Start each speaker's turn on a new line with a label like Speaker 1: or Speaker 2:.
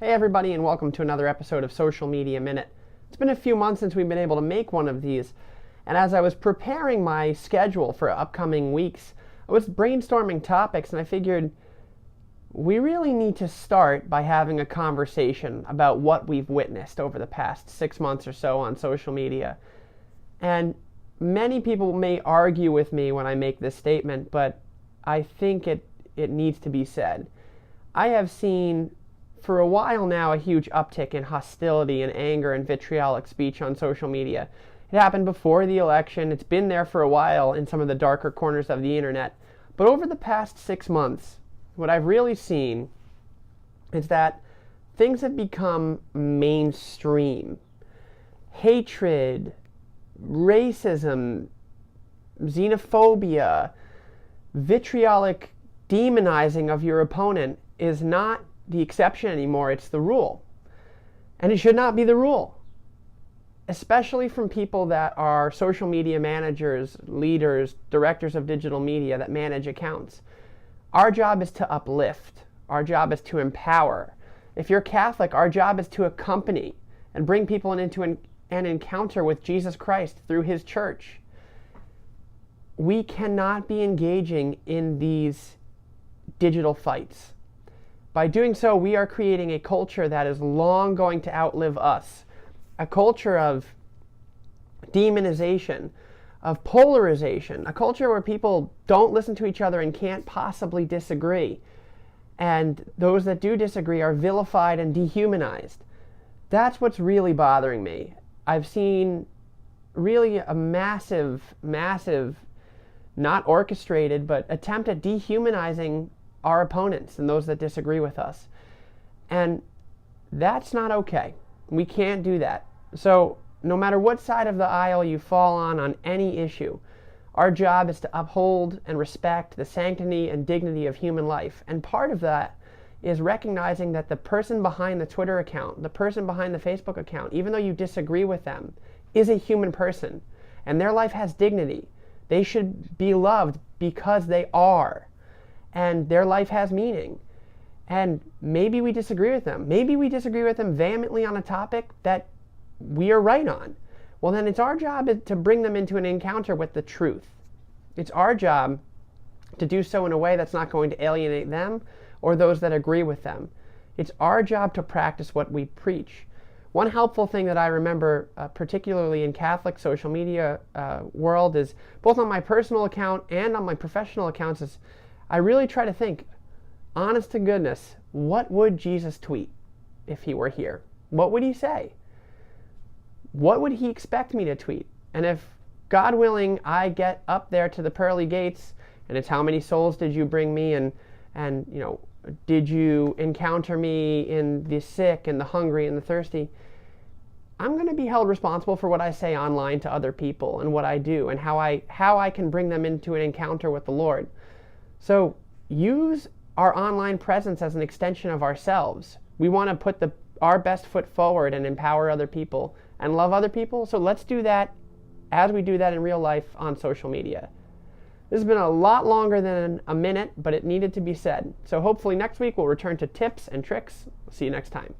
Speaker 1: Hey everybody, and welcome to another episode of Social Media Minute. It's been a few months since we've been able to make one of these, and as I was preparing my schedule for upcoming weeks, I was brainstorming topics, and I figured we really need to start by having a conversation about what we've witnessed over the past 6 months or so on social media. And many people may argue with me when I make this statement, but I think it needs to be said. I have seen for a while now a huge uptick in hostility and anger and vitriolic speech on social media. It happened before the election. It's been there for a while in some of the darker corners of the internet. But over the past 6 months, what I've really seen is that things have become mainstream. Hatred, racism, xenophobia, vitriolic demonizing of your opponent is not the exception anymore, it's the rule. And it should not be the rule, especially from people that are social media managers, leaders, directors of digital media that manage accounts. Our job is to uplift. Our job is to empower. If you're Catholic, our job is to accompany and bring people into an encounter with Jesus Christ through his church. We cannot be engaging in these digital fights. By doing so, we are creating a culture that is long going to outlive us. A culture of demonization, of polarization, a culture where people don't listen to each other and can't possibly disagree. And those that do disagree are vilified and dehumanized. That's what's really bothering me. I've seen really a massive, not orchestrated, but attempt at dehumanizing our opponents and those that disagree with us. And that's not okay. We can't do that. So no matter what side of the aisle you fall on any issue, our job is to uphold and respect the sanctity and dignity of human life. And part of that is recognizing that the person behind the Twitter account, the person behind the Facebook account, even though you disagree with them, is a human person. And their life has dignity. They should be loved because they are. And their life has meaning. And maybe we disagree with them. Maybe we disagree with them vehemently on a topic that we are right on. Well, then it's our job to bring them into an encounter with the truth. It's our job to do so in a way that's not going to alienate them or those that agree with them. It's our job to practice what we preach. One helpful thing that I remember, particularly in Catholic social media world, is both on my personal account and on my professional accounts, is I really try to think, honest to goodness, what would Jesus tweet if he were here? What would he say? What would he expect me to tweet? And if, God willing, I get up there to the pearly gates, and it's how many souls did you bring me, and did you encounter me in the sick and the hungry and the thirsty? I'm going to be held responsible for what I say online to other people and what I do and how I can bring them into an encounter with the Lord. So use our online presence as an extension of ourselves. We want to put our best foot forward and empower other people and love other people. So let's do that as we do that in real life on social media. This has been a lot longer than a minute, but it needed to be said. So hopefully next week we'll return to tips and tricks. See you next time.